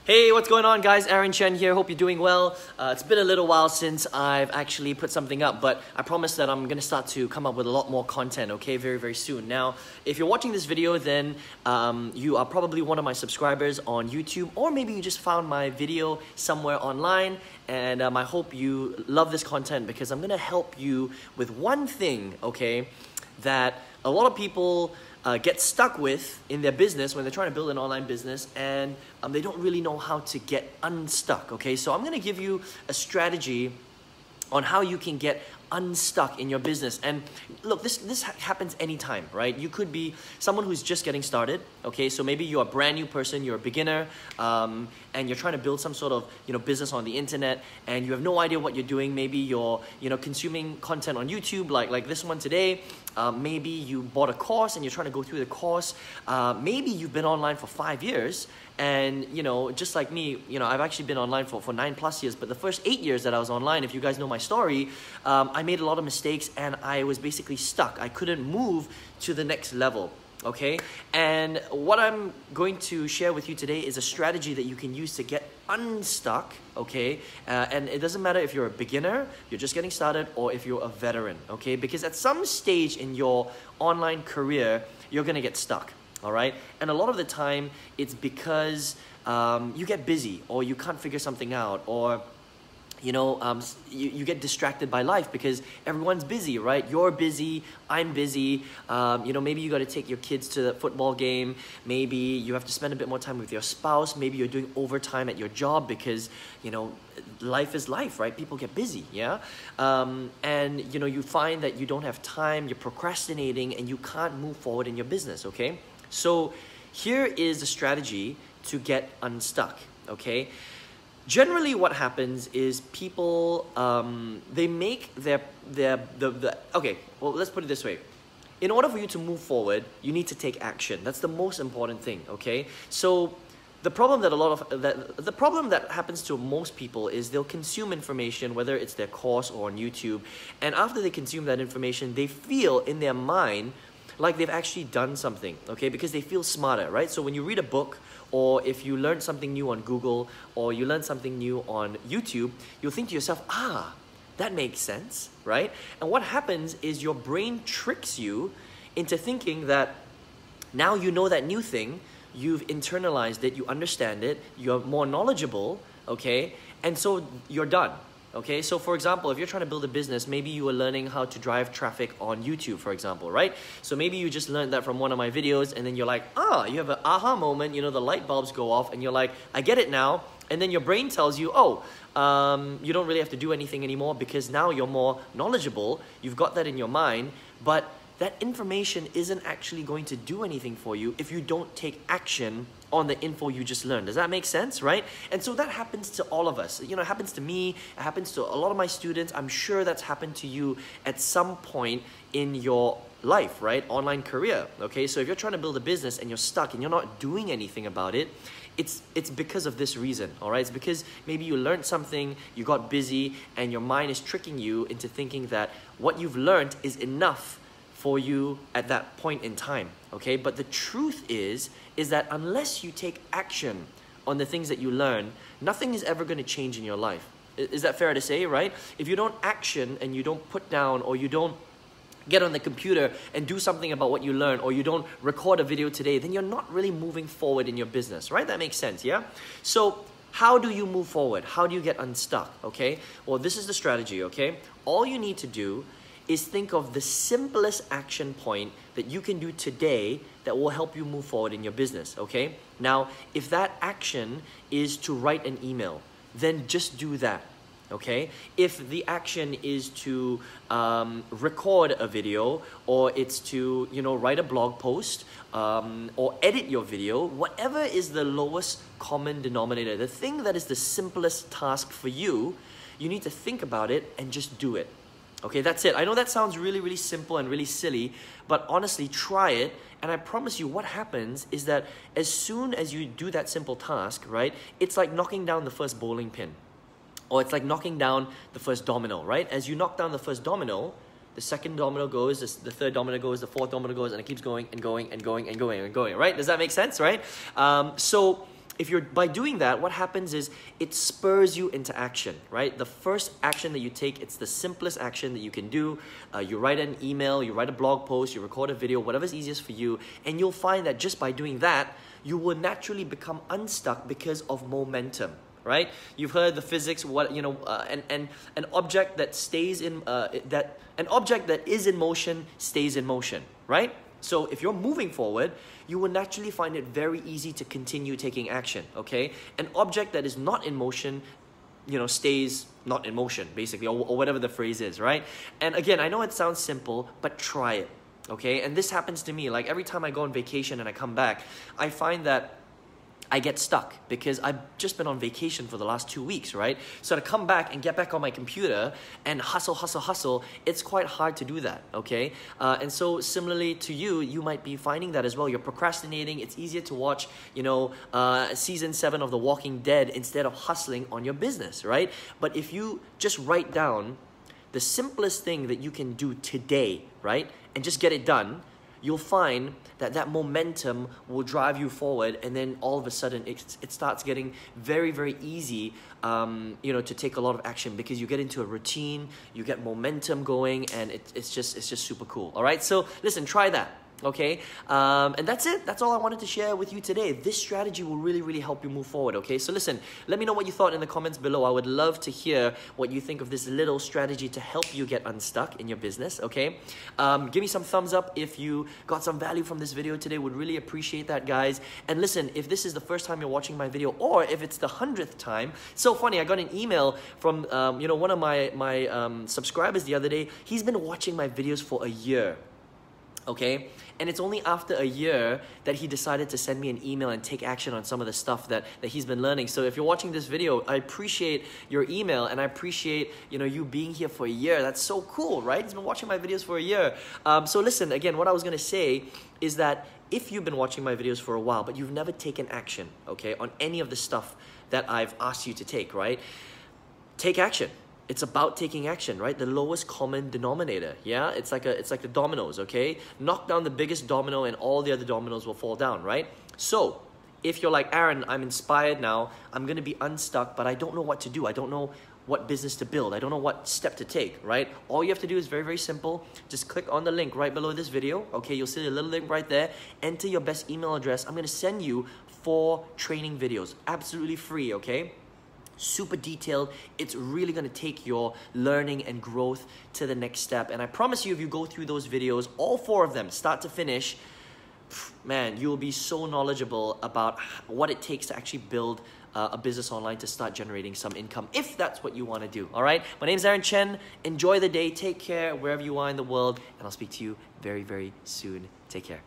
Hey, what's going on, guys? Aaron Chen here. Hope you're doing well. It's been a little while since I've actually put something up, but I promise that I'm going to start to come up with a lot more content, okay, very, very soon. Now, if you're watching this video, then you are probably one of my subscribers on YouTube, or maybe you just found my video somewhere online, and I hope you love this content because I'm going to help you with one thing, okay, that a lot of people get stuck with in their business when they're trying to build an online business, and they don't really know how to get unstuck, okay? So I'm going to give you a strategy on how you can get unstuck in your business. And look, this happens anytime, right? You could be someone who's just getting started, okay? So maybe you're a brand new person, you're a beginner, and you're trying to build some sort of business on the internet, and you have no idea what you're doing. Maybe you're consuming content on YouTube like this one today. Maybe you bought a course and you're trying to go through the course. Maybe you've been online for 5 years, and just like me, I've actually been online for 9+ years, but the first 8 years that I was online, if you guys know my story, I made a lot of mistakes and I was basically stuck. I couldn't move to the next level, okay? And what I'm going to share with you today is a strategy that you can use to get unstuck, okay? And it doesn't matter if you're a beginner, you're just getting started, or if you're a veteran, okay? Because at some stage in your online career, you're gonna get stuck, all right? And a lot of the time, it's because you get busy, or you can't figure something out, or you get distracted by life because everyone's busy, right? You're busy, I'm busy. Maybe you got to take your kids to the football game. Maybe you have to spend a bit more time with your spouse. Maybe you're doing overtime at your job because, life is life, right? People get busy, yeah? And you find that you don't have time, you're procrastinating, and you can't move forward in your business, okay? So here is a strategy to get unstuck, okay? Generally, what happens is people, they make okay, well, let's put it this way. In order for you to move forward, you need to take action. That's the most important thing, okay? So the problem that the problem that happens to most people is they'll consume information, whether it's their course or on YouTube, and after they consume that information, they feel in their mind like they've actually done something, okay? Because they feel smarter, right? So when you read a book, or if you learn something new on Google, or you learn something new on YouTube, you'll think to yourself, that makes sense, right? And what happens is your brain tricks you into thinking that now you know that new thing, you've internalized it, you understand it, you're more knowledgeable, okay? And so you're done. Okay, so for example, if you're trying to build a business, maybe you were learning how to drive traffic on YouTube, for example, right? So maybe you just learned that from one of my videos, and then you're like, you have an aha moment, the light bulbs go off, and you're like, I get it now. And then your brain tells you, you don't really have to do anything anymore because now you're more knowledgeable, you've got that in your mind, but that information isn't actually going to do anything for you if you don't take action on the info you just learned. Does that make sense, right? And so that happens to all of us. It happens to me, it happens to a lot of my students. I'm sure that's happened to you at some point in your life, right? Online career, okay? So if you're trying to build a business and you're stuck and you're not doing anything about it, it's because of this reason, all right? It's because maybe you learned something, you got busy, and your mind is tricking you into thinking that what you've learned is enough for you at that point in time, okay? But the truth is that unless you take action on the things that you learn, nothing is ever going to change in your life. Is that fair to say, right? If you don't action and you don't put down, or you don't get on the computer and do something about what you learn, or you don't record a video today, then you're not really moving forward in your business, right? That makes sense, yeah? So how do you move forward? How do you get unstuck, okay? Well, this is the strategy, okay? All you need to do is think of the simplest action point that you can do today that will help you move forward in your business, okay? Now, if that action is to write an email, then just do that, okay? If the action is to record a video, or it's to, write a blog post, or edit your video, whatever is the lowest common denominator, the thing that is the simplest task for you, you need to think about it and just do it. Okay, that's it. I know that sounds really, really simple and really silly, but honestly, try it. And I promise you what happens is that as soon as you do that simple task, right, it's like knocking down the first bowling pin. Or it's like knocking down the first domino, right? As you knock down the first domino, the second domino goes, the third domino goes, the fourth domino goes, and it keeps going and going and going and going and going, right? Does that make sense, right? So by doing that, what happens is it spurs you into action, right? The first action that you take, it's the simplest action that you can do. You write an email, you write a blog post, you record a video, whatever's easiest for you, and you'll find that just by doing that, you will naturally become unstuck because of momentum. Right? You've heard the physics. An object that stays in an object that is in motion stays in motion. Right? So if you're moving forward, you will naturally find it very easy to continue taking action. Okay? An object that is not in motion, stays not in motion, basically, or whatever the phrase is. Right? And again, I know it sounds simple, but try it. Okay? And this happens to me. Like every time I go on vacation and I come back, I find that I get stuck because I've just been on vacation for the last 2 weeks, right? So to come back and get back on my computer and hustle, it's quite hard to do that, okay? And so similarly to you, you might be finding that as well. You're procrastinating. It's easier to watch, season 7 of The Walking Dead instead of hustling on your business, right? But if you just write down the simplest thing that you can do today, right? And just get it done, you'll find that momentum will drive you forward, and then all of a sudden it starts getting very, very easy to take a lot of action because you get into a routine, you get momentum going, and it's just super cool. All right, so listen, try that. Okay, and that's it. That's all I wanted to share with you today. This strategy will really, really help you move forward. Okay, so listen, let me know what you thought in the comments below. I would love to hear what you think of this little strategy to help you get unstuck in your business. Okay, give me some thumbs up if you got some value from this video today. Would really appreciate that, guys. And listen, if this is the first time you're watching my video, or if it's the 100th time, so funny. I got an email from one of my subscribers the other day. He's been watching my videos for a year. Okay, and it's only after a year that he decided to send me an email and take action on some of the stuff that he's been learning. So if you're watching this video, I appreciate your email, and I appreciate you being here for a year. That's so cool, right? He's been watching my videos for a year. So listen, again, what I was gonna say is that if you've been watching my videos for a while, but you've never taken action, okay, on any of the stuff that I've asked you to take, right? Take action. It's about taking action, right? The lowest common denominator, yeah? It's like the dominoes, okay? Knock down the biggest domino and all the other dominoes will fall down, right? So, if you're like, Aaron, I'm inspired now, I'm gonna be unstuck, but I don't know what to do. I don't know what business to build. I don't know what step to take, right? All you have to do is very, very simple. Just click on the link right below this video, okay? You'll see a little link right there. Enter your best email address. I'm gonna send you 4 training videos, absolutely free, okay? Super detailed. It's really going to take your learning and growth to the next step. And I promise you, if you go through those videos, all 4 of them, start to finish, man, you'll be so knowledgeable about what it takes to actually build a business online to start generating some income, if that's what you want to do. All right, my name's Aaron Chen. Enjoy the day. Take care wherever you are in the world, and I'll speak to you very, very soon. Take care.